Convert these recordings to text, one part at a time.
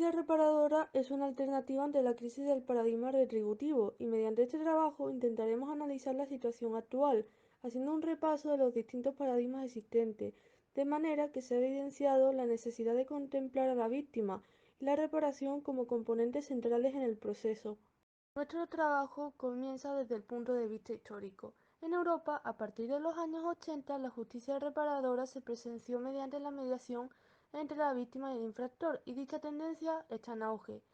justicia reparadora es una alternativa ante la crisis del paradigma retributivo y mediante este trabajo intentaremos analizar la situación actual, haciendo un repaso de los distintos paradigmas existentes, de manera que se ha evidenciado la necesidad de contemplar a la víctima y la reparación como componentes centrales en el proceso. Nuestro trabajo comienza desde el punto de vista histórico. En Europa, a partir de los años 80, la justicia reparadora se presenció mediante la mediación entre la víctima y el infractor, y dicha tendencia está en auge.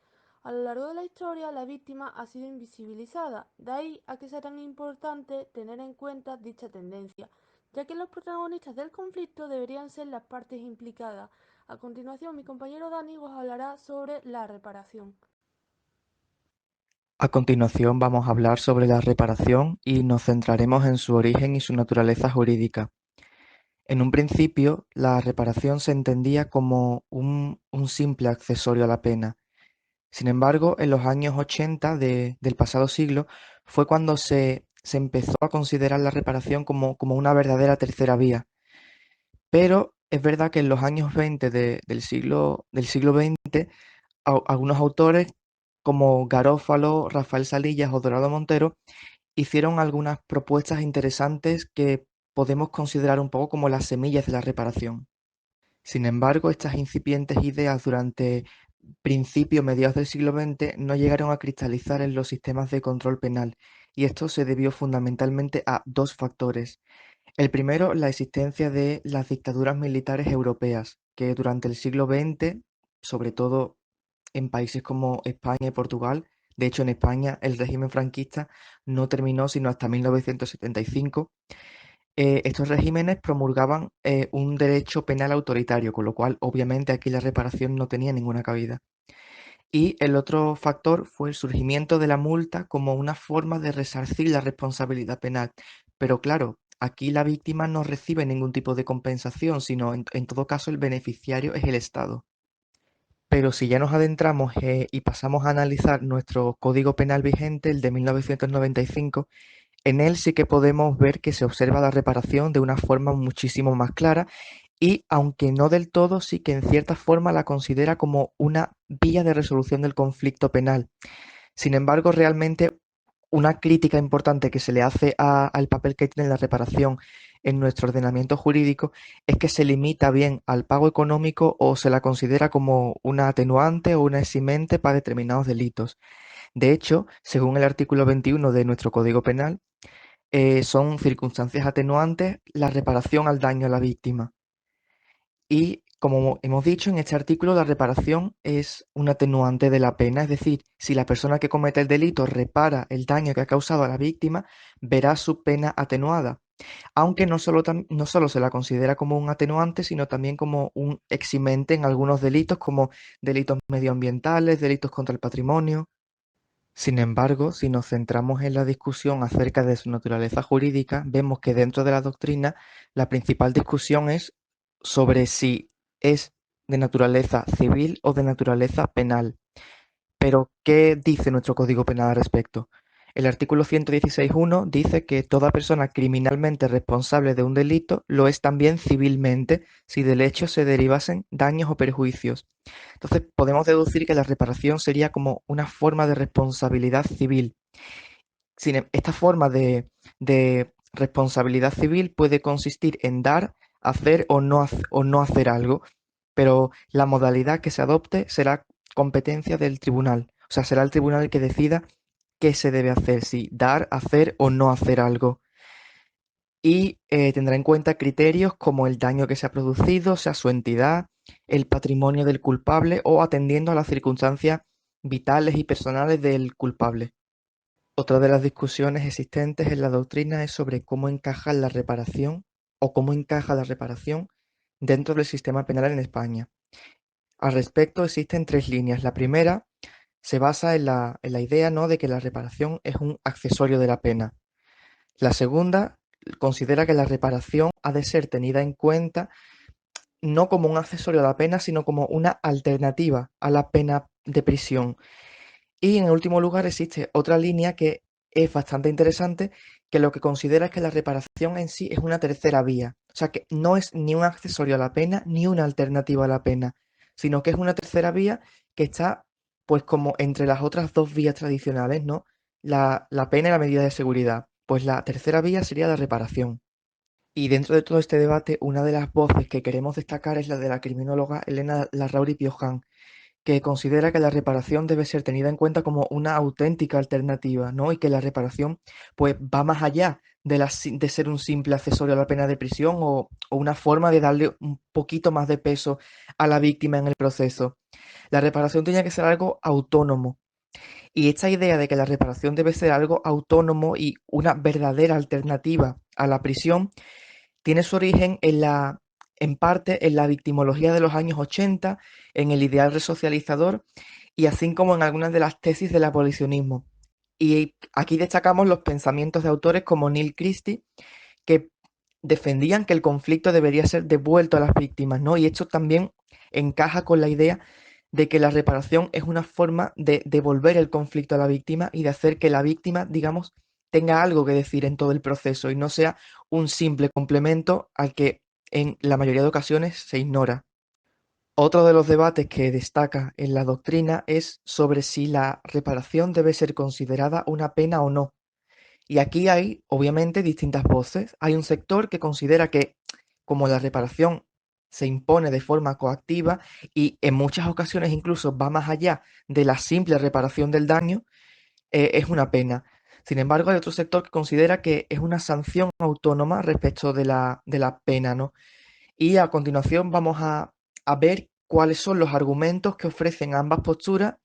A lo largo de la historia, la víctima ha sido invisibilizada, de ahí a que sea tan importante tener en cuenta dicha tendencia, ya que los protagonistas del conflicto deberían ser las partes implicadas. A continuación, mi compañero Dani os hablará sobre la reparación. A continuación vamos a hablar sobre la reparación y nos centraremos en su origen y su naturaleza jurídica. En un principio, la reparación se entendía como un simple accesorio a la pena. Sin embargo, en los años 80 del pasado siglo fue cuando se empezó a considerar la reparación como una verdadera tercera vía. Pero es verdad que en los años 20 del siglo XX, algunos autores como Garófalo, Rafael Salillas o Dorado Montero hicieron algunas propuestas interesantes que podemos considerar un poco como las semillas de la reparación. Sin embargo, estas incipientes ideas durante principios mediados del siglo XX no llegaron a cristalizar en los sistemas de control penal, y esto se debió fundamentalmente a dos factores. El primero, la existencia de las dictaduras militares europeas, que durante el siglo XX, sobre todo en países como España y Portugal. De hecho, en España el régimen franquista no terminó sino hasta 1975. Estos regímenes promulgaban un derecho penal autoritario, con lo cual obviamente aquí la reparación no tenía ninguna cabida. Y el otro factor fue el surgimiento de la multa como una forma de resarcir la responsabilidad penal. Pero claro, aquí la víctima no recibe ningún tipo de compensación, sino en todo caso el beneficiario es el Estado. Pero si ya nos adentramos y pasamos a analizar nuestro Código Penal vigente, el de 1995, en él sí que podemos ver que se observa la reparación de una forma muchísimo más clara y, aunque no del todo, sí que en cierta forma la considera como una vía de resolución del conflicto penal. Sin embargo, realmente una crítica importante que se le hace al papel que tiene la reparación en nuestro ordenamiento jurídico es que se limita bien al pago económico o se la considera como una atenuante o una eximente para determinados delitos. De hecho, según el artículo 21 de nuestro Código Penal, son circunstancias atenuantes la reparación al daño a la víctima. Y como hemos dicho en este artículo, la reparación es un atenuante de la pena, es decir, si la persona que comete el delito repara el daño que ha causado a la víctima, verá su pena atenuada, aunque no solo se la considera como un atenuante, sino también como un eximente en algunos delitos, como delitos medioambientales, delitos contra el patrimonio. Sin embargo, si nos centramos en la discusión acerca de su naturaleza jurídica, vemos que dentro de la doctrina la principal discusión es sobre si es de naturaleza civil o de naturaleza penal. Pero, ¿qué dice nuestro Código Penal al respecto? El artículo 116.1 dice que toda persona criminalmente responsable de un delito lo es también civilmente si del hecho se derivasen daños o perjuicios. Entonces, podemos deducir que la reparación sería como una forma de responsabilidad civil. Esta forma de responsabilidad civil puede consistir en dar, hacer o no hacer algo, pero la modalidad que se adopte será competencia del tribunal. O sea, será el tribunal el que decida qué se debe hacer, si dar, hacer o no hacer algo. Y tendrá en cuenta criterios como el daño que se ha producido, o sea, su entidad, el patrimonio del culpable o atendiendo a las circunstancias vitales y personales del culpable. Otra de las discusiones existentes en la doctrina es sobre cómo encaja la reparación o cómo encaja la reparación dentro del sistema penal en España. Al respecto existen tres líneas. La primera se basa en la idea, ¿no?, de que la reparación es un accesorio de la pena. La segunda considera que la reparación ha de ser tenida en cuenta no como un accesorio a la pena, sino como una alternativa a la pena de prisión. Y en último lugar existe otra línea que es bastante interesante, que lo que considera es que la reparación en sí es una tercera vía. O sea, que no es ni un accesorio a la pena ni una alternativa a la pena, sino que es una tercera vía que está pues como entre las otras dos vías tradicionales, ¿no? La pena y la medida de seguridad. Pues la tercera vía sería la reparación. Y dentro de todo este debate, una de las voces que queremos destacar es la de la criminóloga Elena Larrauri Piojan, que considera que la reparación debe ser tenida en cuenta como una auténtica alternativa, ¿no? Y que la reparación pues va más allá de ser un simple accesorio a la pena de prisión o una forma de darle un poquito más de peso a la víctima en el proceso. La reparación tiene que ser algo autónomo. Y esta idea de que la reparación debe ser algo autónomo y una verdadera alternativa a la prisión tiene su origen en parte en la victimología de los años 80, en el ideal resocializador y así como en algunas de las tesis del abolicionismo. Y aquí destacamos los pensamientos de autores como Neil Christie, que defendían que el conflicto debería ser devuelto a las víctimas, ¿no? Y esto también encaja con la idea de que la reparación es una forma de devolver el conflicto a la víctima y de hacer que la víctima, digamos, tenga algo que decir en todo el proceso y no sea un simple complemento al que en la mayoría de ocasiones se ignora. Otro de los debates que destaca en la doctrina es sobre si la reparación debe ser considerada una pena o no. Y aquí hay, obviamente, distintas voces. Hay un sector que considera que, como la reparación se impone de forma coactiva y en muchas ocasiones incluso va más allá de la simple reparación del daño, es una pena. Sin embargo, hay otro sector que considera que es una sanción autónoma respecto de la pena, ¿no? Y a continuación vamos a ver cuáles son los argumentos que ofrecen ambas posturas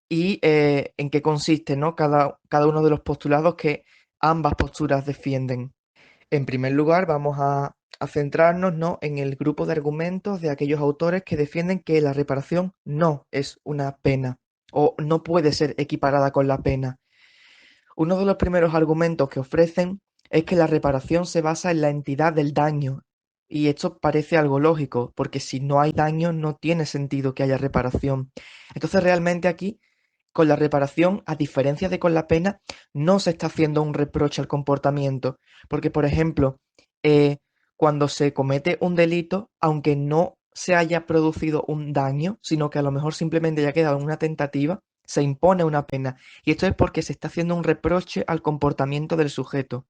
y en qué consiste, ¿no? Cada uno de los postulados que ambas posturas defienden. En primer lugar, vamos a centrarnos, ¿no? En el grupo de argumentos de aquellos autores que defienden que la reparación no es una pena o no puede ser equiparada con la pena. Uno de los primeros argumentos que ofrecen es que la reparación se basa en la entidad del daño. Y esto parece algo lógico, porque si no hay daño no tiene sentido que haya reparación. Entonces realmente aquí con la reparación, a diferencia de con la pena, no se está haciendo un reproche al comportamiento, porque, por ejemplo, eh, cuando se comete un delito, aunque no se haya producido un daño, sino que a lo mejor simplemente haya quedado en una tentativa, se impone una pena. Y esto es porque se está haciendo un reproche al comportamiento del sujeto.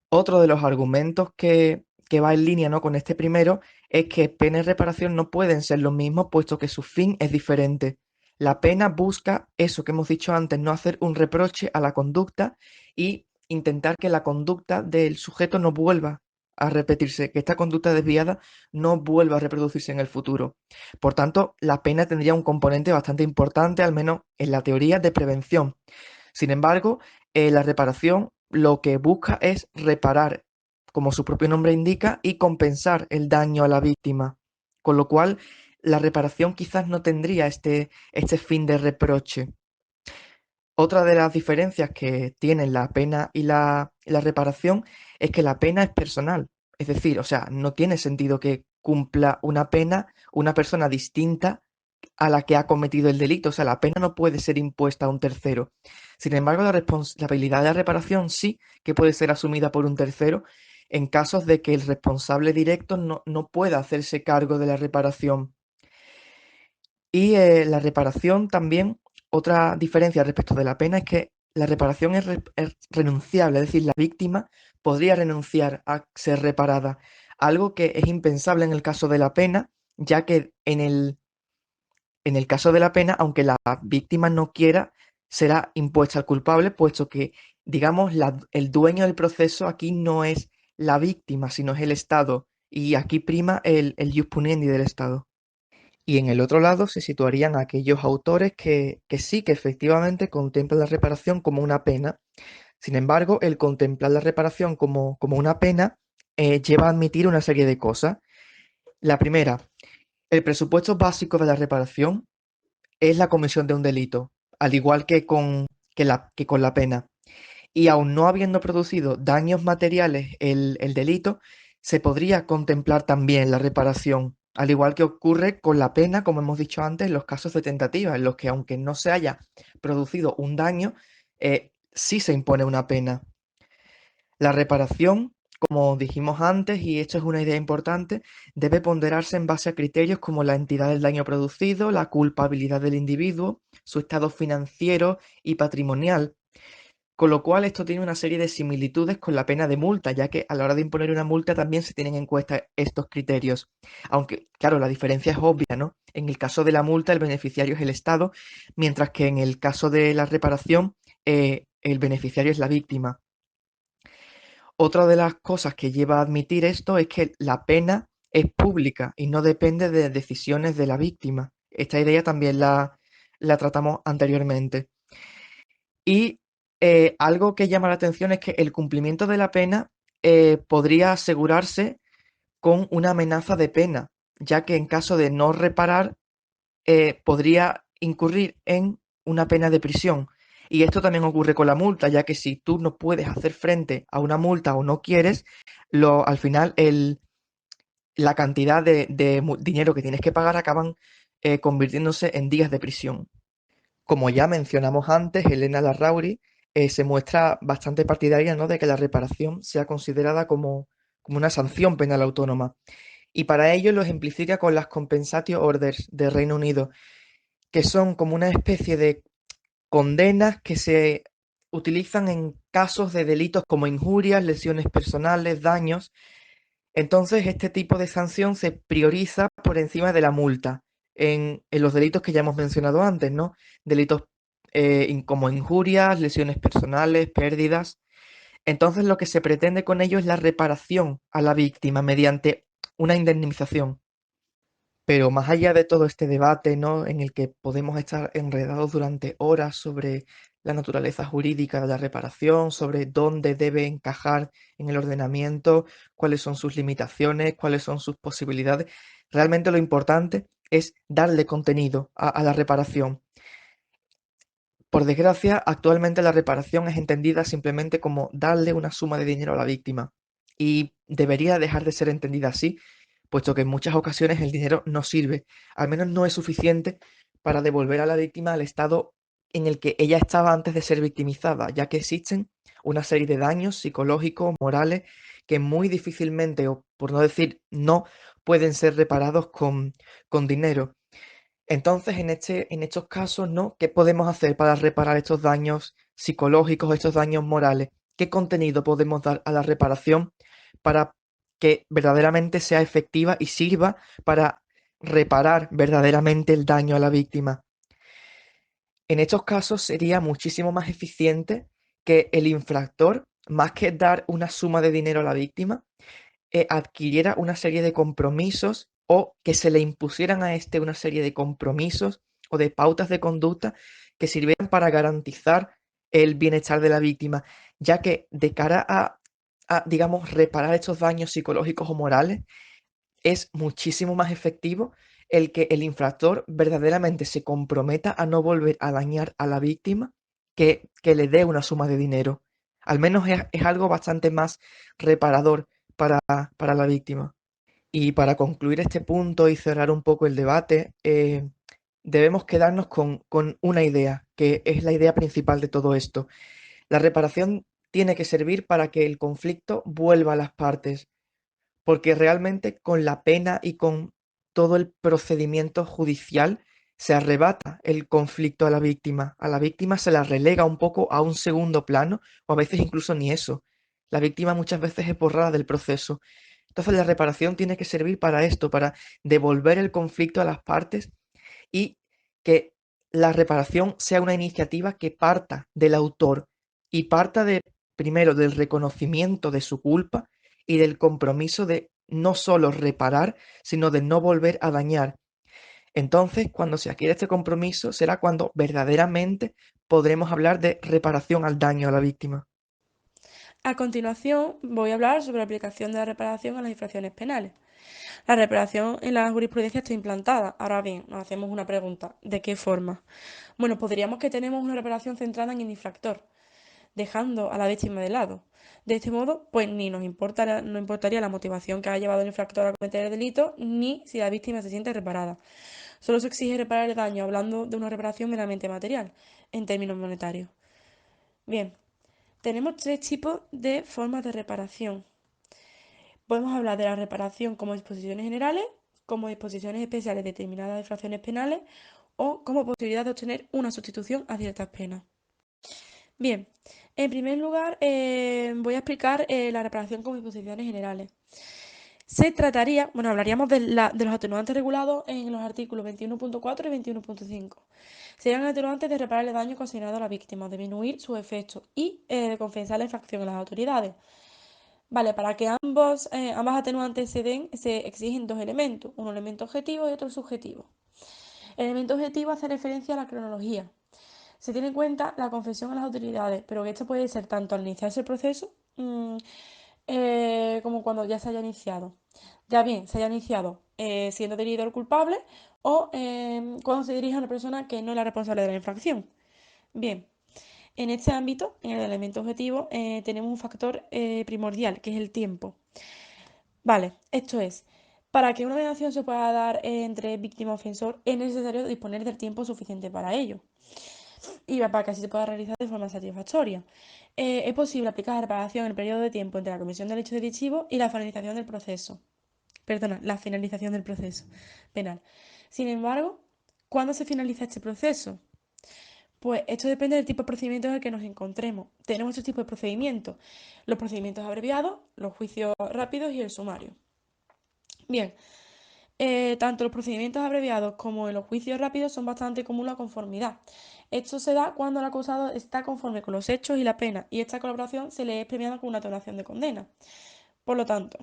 Otro de los argumentos que va en línea, ¿no? con este primero es que pena y reparación no pueden ser lo mismo, puesto que su fin es diferente. La pena busca eso que hemos dicho antes, no hacer un reproche a la conducta y intentar que la conducta del sujeto no vuelva a repetirse, que esta conducta desviada no vuelva a reproducirse en el futuro. Por tanto, la pena tendría un componente bastante importante, al menos en la teoría de prevención. Sin embargo, la reparación lo que busca es reparar, como su propio nombre indica, y compensar el daño a la víctima. Con lo cual, la reparación quizás no tendría este fin de reproche. Otra de las diferencias que tienen la pena y la reparación es que la pena es personal. Es decir, o sea, no tiene sentido que cumpla una pena una persona distinta a la que ha cometido el delito. O sea, la pena no puede ser impuesta a un tercero. Sin embargo, la responsabilidad de la reparación sí que puede ser asumida por un tercero en casos de que el responsable directo no pueda hacerse cargo de la reparación. Y la reparación también, otra diferencia respecto de la pena es que la reparación es renunciable, es decir, la víctima podría renunciar a ser reparada, algo que es impensable en el caso de la pena, ya que en el caso de la pena, aunque la víctima no quiera, será impuesta al culpable, puesto que, digamos, el dueño del proceso aquí no es la víctima, sino es el Estado, y aquí prima el jus puniendi del Estado. Y en el otro lado se situarían aquellos autores que sí, que efectivamente contemplan la reparación como una pena. Sin embargo, el contemplar la reparación como una pena lleva a admitir una serie de cosas. La primera, el presupuesto básico de la reparación es la comisión de un delito, al igual que con la pena. Y aun no habiendo producido daños materiales el delito, se podría contemplar también la reparación, al igual que ocurre con la pena, como hemos dicho antes, en los casos de tentativa, en los que aunque no se haya producido un daño, sí se impone una pena. La reparación Como dijimos antes, y esto es una idea importante, debe ponderarse en base a criterios como la entidad del daño producido, la culpabilidad del individuo, su estado financiero y patrimonial. Con lo cual, esto tiene una serie de similitudes con la pena de multa, ya que a la hora de imponer una multa también se tienen en cuenta estos criterios. Aunque, claro, la diferencia es obvia, ¿no? En el caso de la multa, el beneficiario es el Estado, mientras que en el caso de la reparación, el beneficiario es la víctima. Otra de las cosas que lleva a admitir esto es que la pena es pública y no depende de decisiones de la víctima. Esta idea también la tratamos anteriormente. Y algo que llama la atención es que el cumplimiento de la pena podría asegurarse con una amenaza de pena, ya que en caso de no reparar podría incurrir en una pena de prisión. Y esto también ocurre con la multa, ya que si tú no puedes hacer frente a una multa o no quieres, al final la cantidad de dinero que tienes que pagar acaban convirtiéndose en días de prisión. Como ya mencionamos antes, Elena Larrauri se muestra bastante partidaria, ¿no?, de que la reparación sea considerada como una sanción penal autónoma. Y para ello lo ejemplifica con las Compensatio Orders de Reino Unido, que son como una especie de condenas que se utilizan en casos de delitos como injurias, lesiones personales, daños. Entonces, este tipo de sanción se prioriza por encima de la multa en los delitos que ya hemos mencionado antes, ¿no? Delitos como injurias, lesiones personales, pérdidas. Entonces, lo que se pretende con ello es la reparación a la víctima mediante una indemnización. Pero más allá de todo este debate, ¿no?, en el que podemos estar enredados durante horas sobre la naturaleza jurídica de la reparación, sobre dónde debe encajar en el ordenamiento, cuáles son sus limitaciones, cuáles son sus posibilidades, realmente lo importante es darle contenido a la reparación. Por desgracia, actualmente la reparación es entendida simplemente como darle una suma de dinero a la víctima y debería dejar de ser entendida así, puesto que en muchas ocasiones el dinero no sirve, al menos no es suficiente para devolver a la víctima al estado en el que ella estaba antes de ser victimizada, ya que existen una serie de daños psicológicos, morales, que muy difícilmente, o por no decir no, pueden ser reparados con dinero. Entonces, en estos casos, ¿no? ¿Qué podemos hacer para reparar estos daños psicológicos, estos daños morales? ¿Qué contenido podemos dar a la reparación para que verdaderamente sea efectiva y sirva para reparar verdaderamente el daño a la víctima? En estos casos sería muchísimo más eficiente que el infractor, más que dar una suma de dinero a la víctima, adquiriera una serie de compromisos o que se le impusieran a este una serie de compromisos o de pautas de conducta que sirvieran para garantizar el bienestar de la víctima, ya que de cara digamos, reparar estos daños psicológicos o morales, es muchísimo más efectivo el que el infractor verdaderamente se comprometa a no volver a dañar a la víctima que le dé una suma de dinero. Al menos es algo bastante más reparador para la víctima. Y para concluir este punto y cerrar un poco el debate, debemos quedarnos con una idea, que es la idea principal de todo esto. La reparación tiene que servir para que el conflicto vuelva a las partes, porque realmente con la pena y con todo el procedimiento judicial se arrebata el conflicto a la víctima. A la víctima se la relega un poco a un segundo plano, o a veces incluso ni eso. La víctima muchas veces es borrada del proceso. Entonces la reparación tiene que servir para esto, para devolver el conflicto a las partes y que la reparación sea una iniciativa que parta del autor y parta de, primero, del reconocimiento de su culpa y del compromiso de no solo reparar, sino de no volver a dañar. Entonces, cuando se adquiere este compromiso, será cuando verdaderamente podremos hablar de reparación al daño a la víctima. A continuación, voy a hablar sobre la aplicación de la reparación a las infracciones penales. La reparación en la jurisprudencia está implantada. Ahora bien, nos hacemos una pregunta. ¿De qué forma? Bueno, podríamos que tenemos una reparación centrada en el infractor, dejando a la víctima de lado. De este modo, pues ni no importaría la motivación que ha llevado el infractor a cometer el delito, ni si la víctima se siente reparada. Solo se exige reparar el daño, hablando de una reparación meramente material, en términos monetarios. Bien, tenemos tres tipos de formas de reparación. Podemos hablar de la reparación como disposiciones generales, como disposiciones especiales de determinadas infracciones penales o como posibilidad de obtener una sustitución a ciertas penas. Bien, en primer lugar voy a explicar la reparación como disposiciones generales. Se trataría, bueno, hablaríamos de los atenuantes regulados en los artículos 21.4 y 21.5. Serían atenuantes de reparar el daño ocasionado a la víctima, disminuir sus efectos y de compensar la infracción a las autoridades. Vale, para que ambas atenuantes se den, se exigen dos elementos, un elemento objetivo y otro subjetivo. El elemento objetivo hace referencia a la cronología. Se tiene en cuenta la confesión a las autoridades, pero que esto puede ser tanto al iniciarse el proceso como cuando ya se haya iniciado. Ya bien, se haya iniciado siendo detenido el culpable o cuando se dirige a una persona que no es la responsable de la infracción. Bien, en este ámbito, en el elemento objetivo, tenemos un factor primordial, que es el tiempo. Vale, esto es, para que una mediación se pueda dar entre víctima y ofensor, es necesario disponer del tiempo suficiente para ello y para que así se pueda realizar de forma satisfactoria. Es posible aplicar la reparación en el periodo de tiempo entre la comisión del hecho delictivo y la finalización del proceso. Perdona, la finalización del proceso penal. Sin embargo, ¿cuándo se finaliza este proceso? Pues esto depende del tipo de procedimiento en el que nos encontremos. Tenemos tres tipos de procedimientos: los procedimientos abreviados, los juicios rápidos y el sumario. Bien, tanto los procedimientos abreviados como en los juicios rápidos son bastante común la conformidad. Esto se da cuando el acusado está conforme con los hechos y la pena, y esta colaboración se le es premiada con una atenuación de condena. Por lo tanto,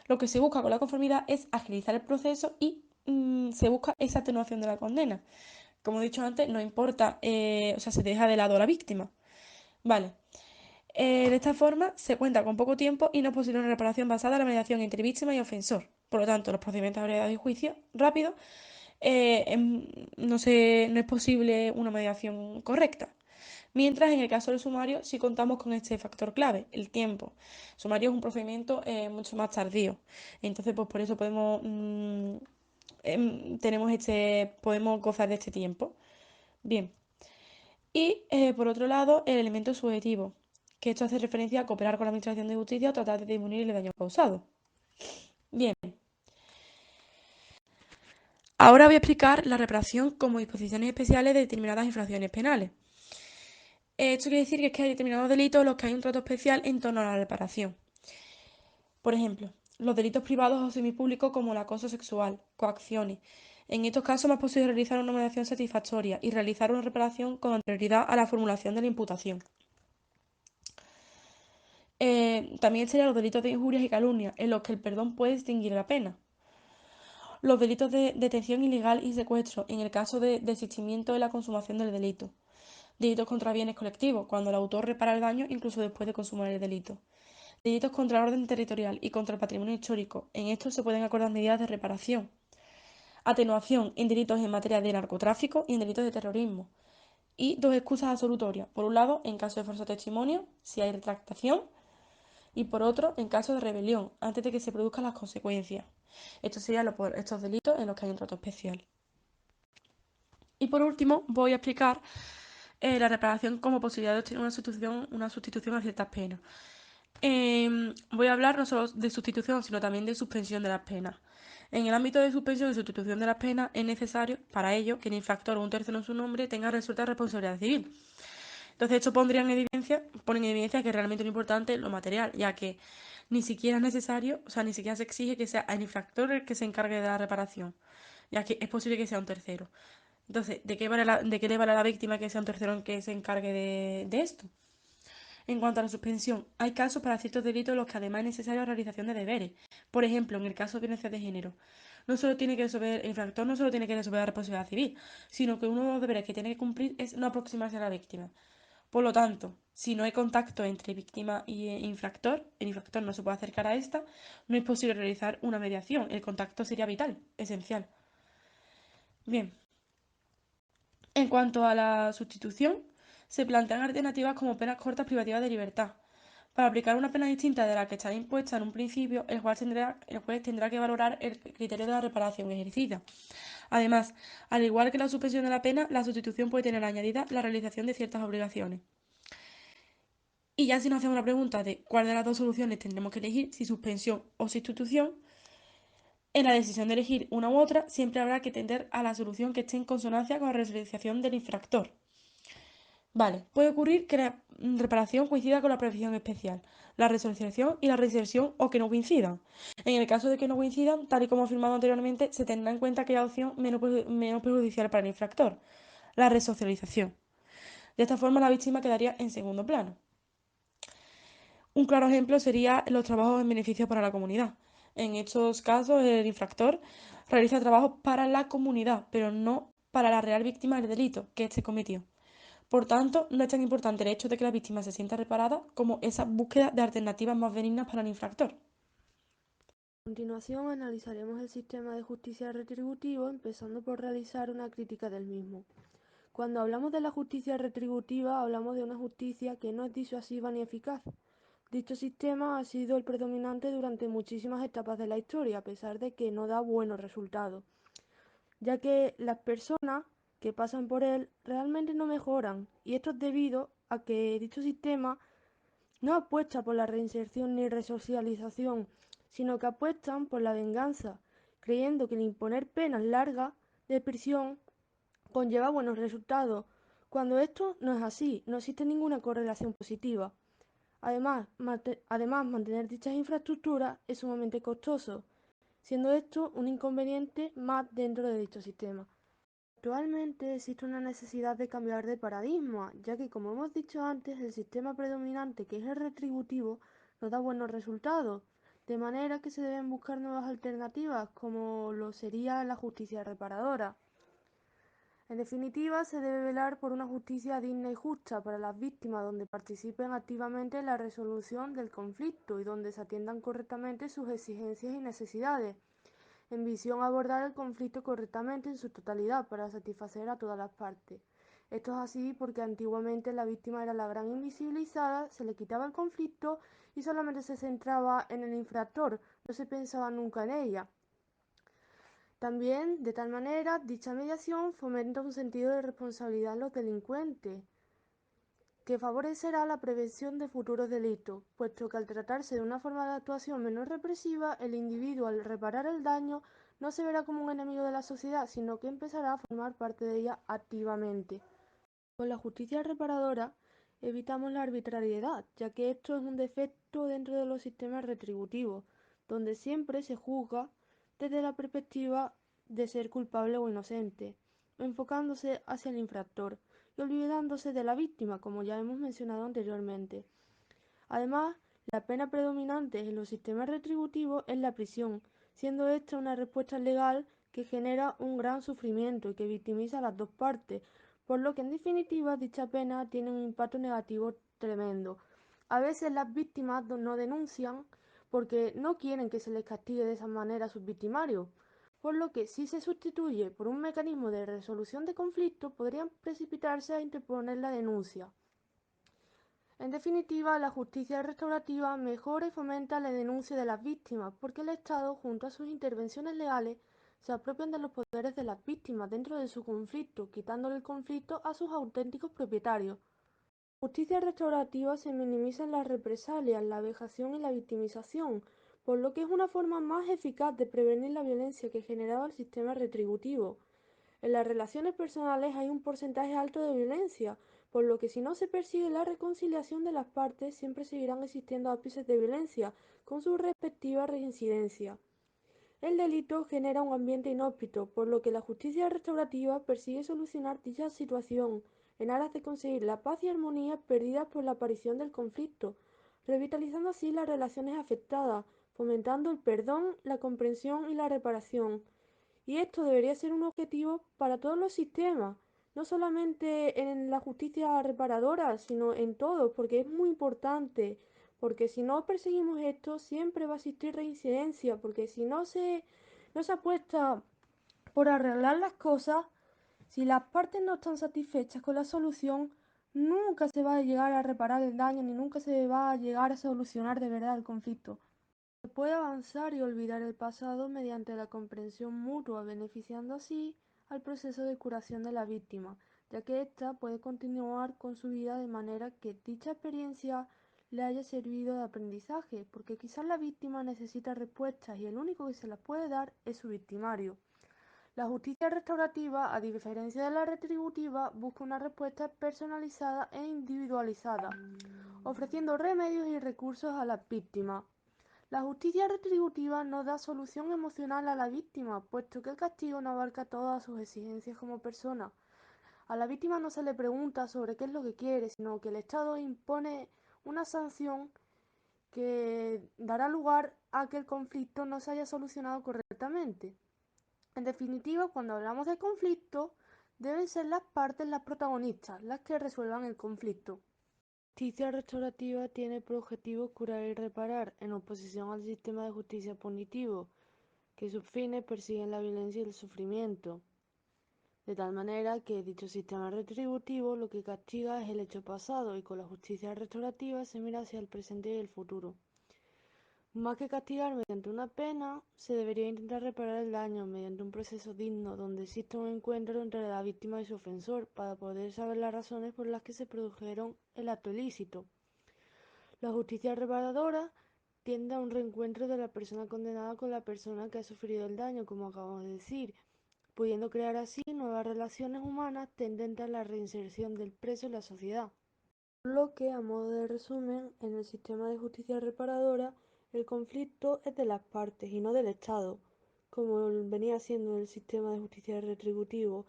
lo que se busca con la conformidad es agilizar el proceso y se busca esa atenuación de la condena. Como he dicho antes, no importa, o sea, se deja de lado a la víctima. Vale. De esta forma, se cuenta con poco tiempo y no es posible una reparación basada en la mediación entre víctima y ofensor. Por lo tanto, los procedimientos abreviados y juicio rápido no es posible una mediación correcta. Mientras en el caso del sumario sí contamos con este factor clave, el tiempo. El sumario es un procedimiento mucho más tardío. Entonces, pues por eso podemos gozar de este tiempo. Bien. Y por otro lado, el elemento subjetivo, que esto hace referencia a cooperar con la Administración de Justicia o tratar de disminuir el daño causado. Bien, ahora voy a explicar la reparación como disposiciones especiales de determinadas infracciones penales. Esto quiere decir que es que hay determinados delitos en los que hay un trato especial en torno a la reparación. Por ejemplo, los delitos privados o semipúblicos como el acoso sexual, coacciones. En estos casos es más posible realizar una mediación satisfactoria y realizar una reparación con anterioridad a la formulación de la imputación. También serían los delitos de injurias y calumnias, en los que el perdón puede extinguir la pena. Los delitos de detención ilegal y secuestro, en el caso de desistimiento de la consumación del delito. Delitos contra bienes colectivos, cuando el autor repara el daño incluso después de consumar el delito. Delitos contra el orden territorial y contra el patrimonio histórico. En estos se pueden acordar medidas de reparación. Atenuación en delitos en materia de narcotráfico y en delitos de terrorismo. Y dos excusas absolutorias. Por un lado, en caso de falso testimonio, si hay retractación, y por otro, en caso de rebelión, antes de que se produzcan las consecuencias. Estos serían estos delitos en los que hay un trato especial. Y por último, voy a explicar la reparación como posibilidad de obtener una sustitución a ciertas penas. Voy a hablar no solo de sustitución, sino también de suspensión de las penas. En el ámbito de suspensión y sustitución de las penas es necesario, para ello, que el infractor o un tercero en su nombre tenga resuelta responsabilidad civil. Entonces, esto pone en evidencia que realmente lo importante es lo material, ya que ni siquiera es necesario, o sea, ni siquiera se exige que sea el infractor el que se encargue de la reparación, ya que es posible que sea un tercero. Entonces, ¿de qué le vale a la víctima que sea un tercero el que se encargue de esto? En cuanto a la suspensión, hay casos para ciertos delitos en los que además es necesaria la realización de deberes. Por ejemplo, en el caso de violencia de género, el infractor no solo tiene que resolver la responsabilidad civil, sino que uno de los deberes que tiene que cumplir es no aproximarse a la víctima. Por lo tanto, si no hay contacto entre víctima y infractor, el infractor no se puede acercar a esta, no es posible realizar una mediación. El contacto sería vital, esencial. Bien, en cuanto a la sustitución, se plantean alternativas como penas cortas privativas de libertad. Para aplicar una pena distinta de la que está impuesta en un principio, el juez tendrá que valorar el criterio de la reparación ejercida. Además, al igual que la suspensión de la pena, la sustitución puede tener añadida la realización de ciertas obligaciones. Y ya si nos hacemos la pregunta de cuál de las dos soluciones tendremos que elegir, si suspensión o sustitución, en la decisión de elegir una u otra, siempre habrá que tender a la solución que esté en consonancia con la resolución del infractor. Vale, puede ocurrir que la reparación coincida con la prevención especial, la resolución y la reinserción o que no coincidan. En el caso de que no coincidan, tal y como afirmado anteriormente, se tendrá en cuenta aquella opción menos perjudicial para el infractor, la resocialización. De esta forma, la víctima quedaría en segundo plano. Un claro ejemplo sería los trabajos en beneficio para la comunidad. En estos casos, el infractor realiza trabajos para la comunidad, pero no para la real víctima del delito que éste cometió. Por tanto, no es tan importante el hecho de que la víctima se sienta reparada como esa búsqueda de alternativas más benignas para el infractor. A continuación analizaremos el sistema de justicia retributivo, empezando por realizar una crítica del mismo. Cuando hablamos de la justicia retributiva, hablamos de una justicia que no es disuasiva ni eficaz. Dicho sistema ha sido el predominante durante muchísimas etapas de la historia, a pesar de que no da buenos resultados, ya que las personas que pasan por él realmente no mejoran, y esto es debido a que dicho sistema no apuesta por la reinserción ni resocialización, sino que apuestan por la venganza, creyendo que el imponer penas largas de prisión conlleva buenos resultados, cuando esto no es así, no existe ninguna correlación positiva. Además, mantener dichas infraestructuras es sumamente costoso, siendo esto un inconveniente más dentro de dicho sistema. Actualmente existe una necesidad de cambiar de paradigma, ya que como hemos dicho antes, el sistema predominante, que es el retributivo, no da buenos resultados, de manera que se deben buscar nuevas alternativas, como lo sería la justicia reparadora. En definitiva, se debe velar por una justicia digna y justa para las víctimas, donde participen activamente en la resolución del conflicto y donde se atiendan correctamente sus exigencias y necesidades, en visión a abordar el conflicto correctamente en su totalidad para satisfacer a todas las partes. Esto es así porque antiguamente la víctima era la gran invisibilizada, se le quitaba el conflicto y solamente se centraba en el infractor, no se pensaba nunca en ella. También, de tal manera, dicha mediación fomenta un sentido de responsabilidad en los delincuentes, que favorecerá la prevención de futuros delitos, puesto que al tratarse de una forma de actuación menos represiva, el individuo al reparar el daño no se verá como un enemigo de la sociedad, sino que empezará a formar parte de ella activamente. Con la justicia reparadora evitamos la arbitrariedad, ya que esto es un defecto dentro de los sistemas retributivos, donde siempre se juzga desde la perspectiva de ser culpable o inocente, enfocándose hacia el infractor y olvidándose de la víctima, como ya hemos mencionado anteriormente. Además, la pena predominante en los sistemas retributivos es la prisión, siendo esta una respuesta legal que genera un gran sufrimiento y que victimiza a las dos partes, por lo que en definitiva dicha pena tiene un impacto negativo tremendo. A veces las víctimas no denuncian porque no quieren que se les castigue de esa manera a sus victimarios, por lo que si se sustituye por un mecanismo de resolución de conflictos podrían precipitarse a interponer la denuncia. En definitiva, la justicia restaurativa mejora y fomenta la denuncia de las víctimas, porque el Estado, junto a sus intervenciones legales, se apropian de los poderes de las víctimas dentro de su conflicto, quitándole el conflicto a sus auténticos propietarios. La justicia restaurativa se minimizan las represalias, la vejación y la victimización, por lo que es una forma más eficaz de prevenir la violencia que generaba el sistema retributivo. En las relaciones personales hay un porcentaje alto de violencia, por lo que si no se persigue la reconciliación de las partes, siempre seguirán existiendo ápices de violencia, con su respectiva reincidencia. El delito genera un ambiente inhóspito, por lo que la justicia restaurativa persigue solucionar dicha situación, en aras de conseguir la paz y armonía perdidas por la aparición del conflicto, revitalizando así las relaciones afectadas, fomentando el perdón, la comprensión y la reparación. Y esto debería ser un objetivo para todos los sistemas, no solamente en la justicia reparadora, sino en todos, porque es muy importante, porque si no perseguimos esto, siempre va a existir reincidencia, porque si no se apuesta por arreglar las cosas, si las partes no están satisfechas con la solución, nunca se va a llegar a reparar el daño, ni nunca se va a llegar a solucionar de verdad el conflicto. Se puede avanzar y olvidar el pasado mediante la comprensión mutua, beneficiando así al proceso de curación de la víctima, ya que ésta puede continuar con su vida de manera que dicha experiencia le haya servido de aprendizaje, porque quizás la víctima necesita respuestas y el único que se las puede dar es su victimario. La justicia restaurativa, a diferencia de la retributiva, busca una respuesta personalizada e individualizada, ofreciendo remedios y recursos a las víctimas. La justicia retributiva no da solución emocional a la víctima, puesto que el castigo no abarca todas sus exigencias como persona. A la víctima no se le pregunta sobre qué es lo que quiere, sino que el Estado impone una sanción que dará lugar a que el conflicto no se haya solucionado correctamente. En definitiva, cuando hablamos de conflicto, deben ser las partes las protagonistas, las que resuelvan el conflicto. La justicia restaurativa tiene por objetivo curar y reparar, en oposición al sistema de justicia punitivo, que sus fines persiguen la violencia y el sufrimiento. De tal manera que dicho sistema retributivo lo que castiga es el hecho pasado y con la justicia restaurativa se mira hacia el presente y el futuro. Más que castigar mediante una pena, se debería intentar reparar el daño mediante un proceso digno donde exista un encuentro entre la víctima y su ofensor para poder saber las razones por las que se produjeron el acto ilícito. La justicia reparadora tiende a un reencuentro de la persona condenada con la persona que ha sufrido el daño, como acabamos de decir, pudiendo crear así nuevas relaciones humanas tendentes a la reinserción del preso en la sociedad. Por lo que, a modo de resumen, en el sistema de justicia reparadora, el conflicto es de las partes y no del Estado, como venía siendo el sistema de justicia retributivo,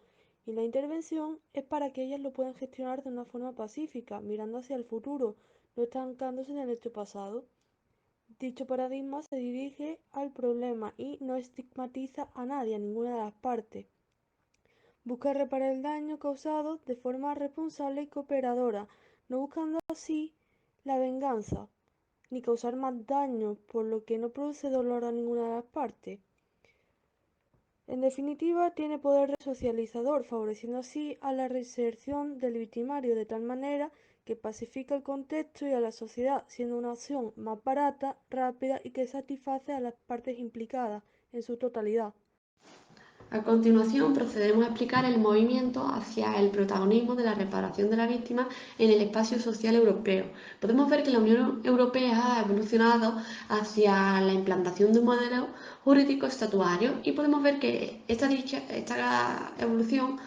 y la intervención es para que ellas lo puedan gestionar de una forma pacífica, mirando hacia el futuro, no estancándose en el hecho pasado. Dicho paradigma se dirige al problema y no estigmatiza a nadie, a ninguna de las partes. Busca reparar el daño causado de forma responsable y cooperadora, no buscando así la venganza, ni causar más daño, por lo que no produce dolor a ninguna de las partes. En definitiva, tiene poder resocializador, favoreciendo así a la reinserción del victimario de tal manera que pacifica el contexto y a la sociedad, siendo una acción más barata, rápida y que satisface a las partes implicadas en su totalidad. A continuación, procedemos a explicar el movimiento hacia el protagonismo de la reparación de la víctima en el espacio social europeo. Podemos ver que la Unión Europea ha evolucionado hacia la implantación de un modelo jurídico estatuario y podemos ver que esta evolución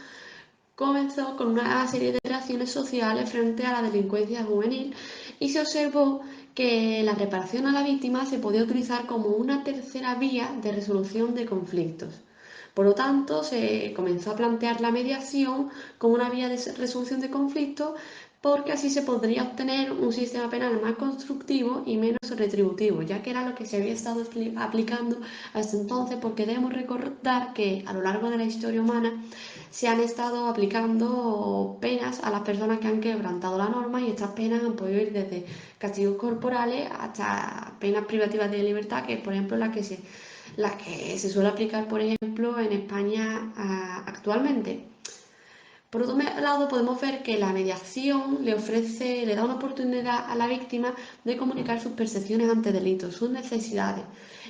comenzó con una serie de reacciones sociales frente a la delincuencia juvenil y se observó que la reparación a la víctima se podía utilizar como una tercera vía de resolución de conflictos. Por lo tanto, se comenzó a plantear la mediación como una vía de resolución de conflictos porque así se podría obtener un sistema penal más constructivo y menos retributivo, ya que era lo que se había estado aplicando hasta entonces, porque debemos recordar que a lo largo de la historia humana se han estado aplicando penas a las personas que han quebrantado la norma y estas penas han podido ir desde castigos corporales hasta penas privativas de libertad, que es por ejemplo la que se suele aplicar, por ejemplo, en España actualmente. Por otro lado, podemos ver que la mediación le da una oportunidad a la víctima de comunicar sus percepciones ante delitos, sus necesidades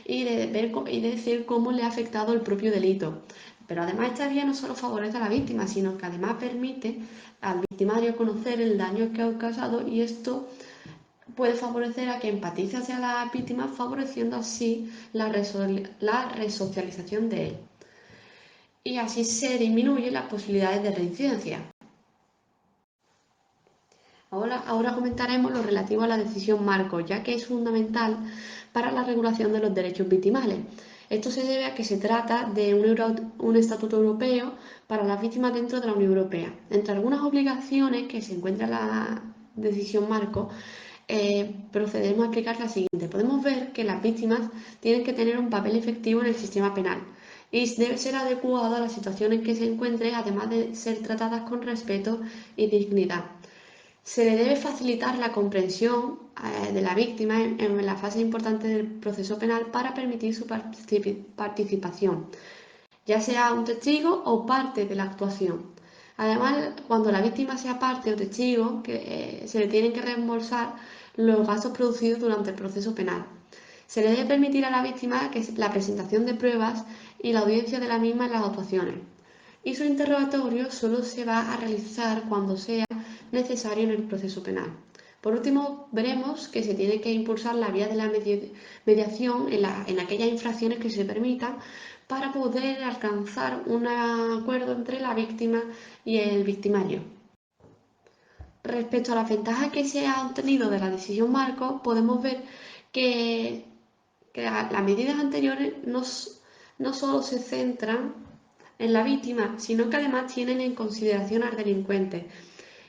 y de decir cómo le ha afectado el propio delito. Pero además esta vía no solo favorece a la víctima, sino que además permite al victimario conocer el daño que ha causado y esto puede favorecer a que empatice hacia la víctima, favoreciendo así la resocialización de él. Y así se disminuyen las posibilidades de reincidencia. Ahora comentaremos lo relativo a la decisión marco, ya que es fundamental para la regulación de los derechos victimales. Esto se debe a que se trata de un estatuto europeo para las víctimas dentro de la Unión Europea. Entre algunas obligaciones que se encuentra en la decisión marco, procedemos a explicar la siguiente. Podemos ver que las víctimas tienen que tener un papel efectivo en el sistema penal y debe ser adecuado a la situación en que se encuentren, además de ser tratadas con respeto y dignidad. Se le debe facilitar la comprensión de la víctima en la fase importante del proceso penal para permitir su participación, ya sea un testigo o parte de la actuación. Además, cuando la víctima sea parte o testigo, se le tienen que reembolsar los gastos producidos durante el proceso penal. Se le debe permitir a la víctima la presentación de pruebas y la audiencia de la misma en las actuaciones. Y su interrogatorio solo se va a realizar cuando sea necesario en el proceso penal. Por último, veremos que se tiene que impulsar la vía de la mediación en aquellas infracciones que se permitan para poder alcanzar un acuerdo entre la víctima y el victimario. Respecto a las ventajas que se han obtenido de la decisión marco, podemos ver que las medidas anteriores no solo se centran en la víctima, sino que además tienen en consideración al delincuente.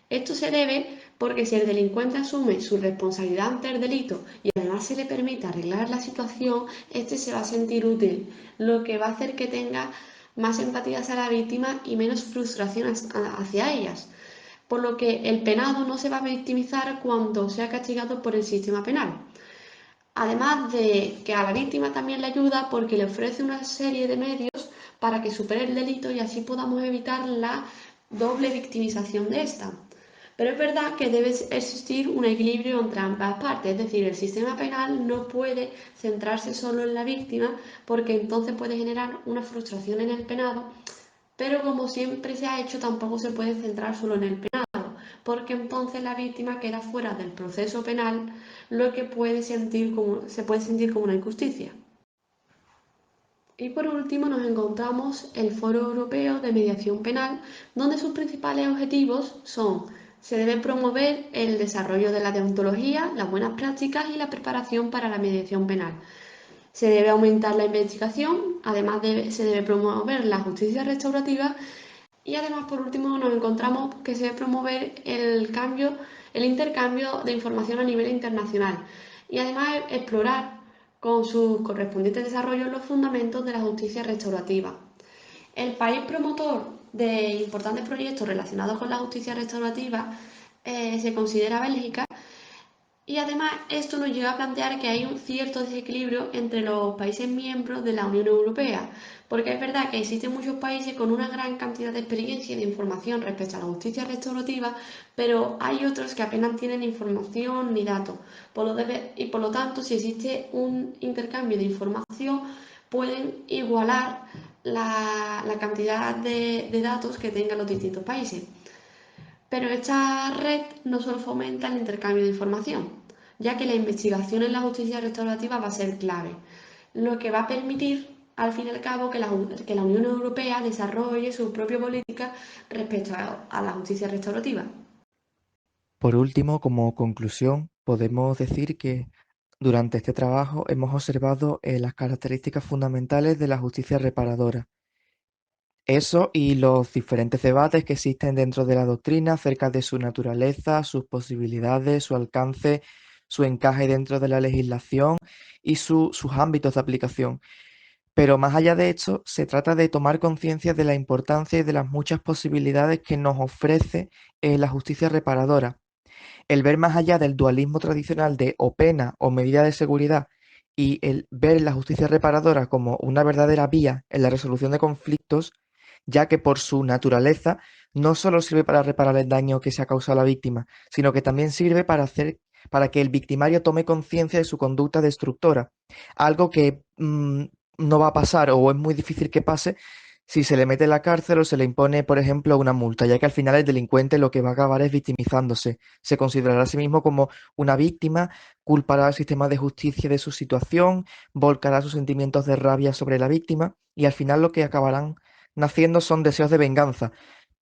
Esto se debe porque si el delincuente asume su responsabilidad ante el delito y además se le permite arreglar la situación, este se va a sentir útil, lo que va a hacer que tenga más empatía hacia la víctima y menos frustración hacia ellas. Por lo que el penado no se va a victimizar cuando sea castigado por el sistema penal. Además de que a la víctima también le ayuda porque le ofrece una serie de medios para que supere el delito y así podamos evitar la doble victimización de esta. Pero es verdad que debe existir un equilibrio entre ambas partes, es decir, el sistema penal no puede centrarse solo en la víctima porque entonces puede generar una frustración en el penado, pero como siempre se ha hecho tampoco se puede centrar solo en el penado, porque entonces la víctima queda fuera del proceso penal, lo que se puede sentir como una injusticia. Y por último nos encontramos el Foro Europeo de Mediación Penal, donde sus principales objetivos son: se debe promover el desarrollo de la deontología, las buenas prácticas y la preparación para la mediación penal. Se debe aumentar la investigación, además se debe promover la justicia restaurativa y además por último nos encontramos que se debe promover el intercambio de información a nivel internacional y además explorar con sus correspondientes desarrollos los fundamentos de la justicia restaurativa. El país promotor de importantes proyectos relacionados con la justicia restaurativa se considera Bélgica. Y además esto nos lleva a plantear que hay un cierto desequilibrio entre los países miembros de la Unión Europea, porque es verdad que existen muchos países con una gran cantidad de experiencia y de información respecto a la justicia restaurativa, pero hay otros que apenas tienen información ni datos. Y por lo tanto, si existe un intercambio de información, pueden igualar la cantidad de datos que tengan los distintos países. Pero esta red no solo fomenta el intercambio de información, ya que la investigación en la justicia restaurativa va a ser clave, lo que va a permitir, al fin y al cabo, que la Unión Europea desarrolle su propia política respecto a la justicia restaurativa. Por último, como conclusión, podemos decir que durante este trabajo hemos observado las características fundamentales de la justicia reparadora. Eso y los diferentes debates que existen dentro de la doctrina acerca de su naturaleza, sus posibilidades, su alcance, su encaje dentro de la legislación y sus ámbitos de aplicación. Pero más allá de esto, se trata de tomar conciencia de la importancia y de las muchas posibilidades que nos ofrece la justicia reparadora. El ver más allá del dualismo tradicional de o pena o medida de seguridad y el ver la justicia reparadora como una verdadera vía en la resolución de conflictos, ya que por su naturaleza no solo sirve para reparar el daño que se ha causado a la víctima, sino que también sirve para que el victimario tome conciencia de su conducta destructora, algo que no va a pasar o es muy difícil que pase si se le mete en la cárcel o se le impone, por ejemplo, una multa, ya que al final el delincuente lo que va a acabar es victimizándose. Se considerará a sí mismo como una víctima, culpará al sistema de justicia de su situación, volcará sus sentimientos de rabia sobre la víctima y al final lo que acabarán naciendo son deseos de venganza,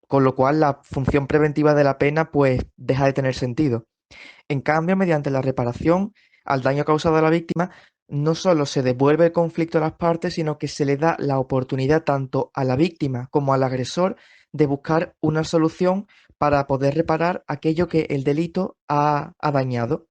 con lo cual la función preventiva de la pena pues deja de tener sentido. En cambio, mediante la reparación al daño causado a la víctima, no solo se devuelve el conflicto a las partes, sino que se le da la oportunidad tanto a la víctima como al agresor de buscar una solución para poder reparar aquello que el delito ha dañado.